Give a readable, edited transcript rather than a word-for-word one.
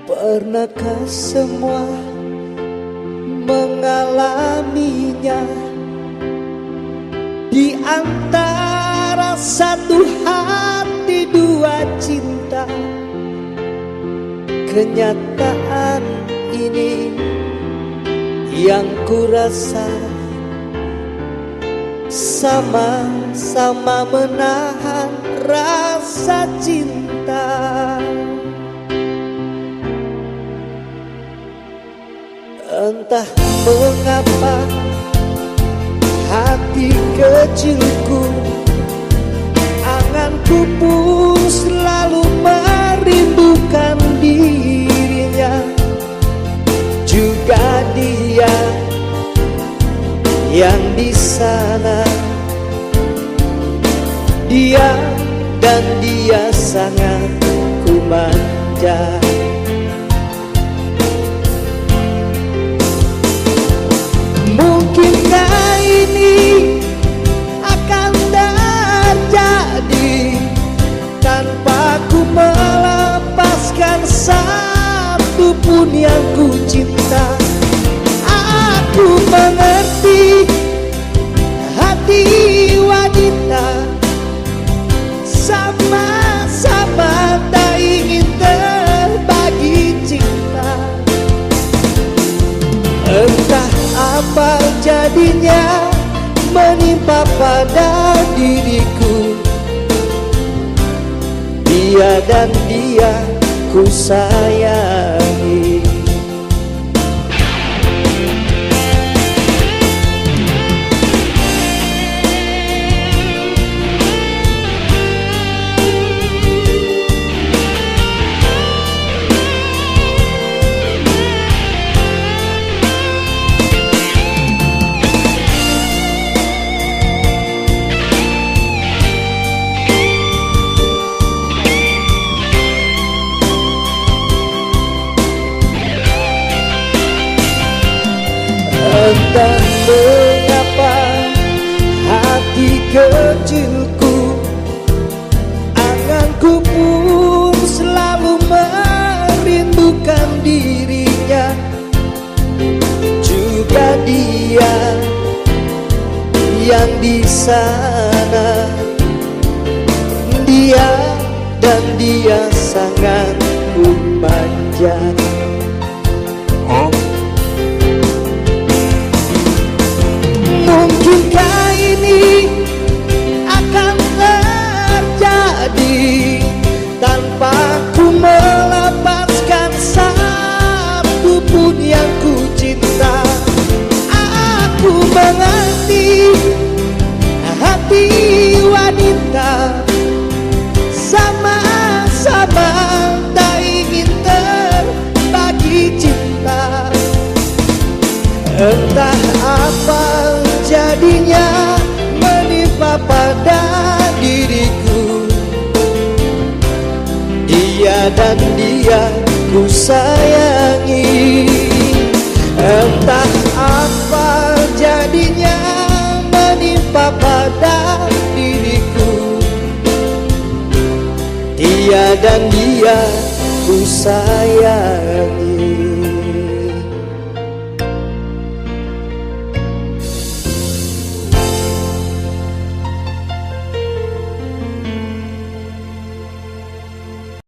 Pernahkah semua mengalaminya? Di antara satu hati dua cinta, kenyataan ini yang kurasa sama-sama menahan rasa cinta. Entah mengapa hati kecilku, anganku pun selalu merindukan dirinya. Juga dia yang di sana, dia dan dia sangat ku manja. Mungkinkah ini akan terjadi tanpa ku melepaskan satu pun yang ku cinta? Aku mengerti hati wanita, sama-sama tak ingin terbagi cinta. Entah apa jadinya menimpa pada diriku, dia dan dia ku sayangi. Entah mengapa hati kecilku, anganku pun selalu merindukan dirinya. Juga dia yang di sana, dia dan dia sangat ku manja. Mungkinkah ini akan terjadi tanpa ku melepaskan satu pun yang ku cinta? Aku mengerti hati wanita, sama-sama tak ingin terbagi cinta. Entah apa jadinya menimpa pada diriku, dia dan dia ku sayangi. Entah apa jadinya menimpa pada diriku, dia dan dia ku sayangi.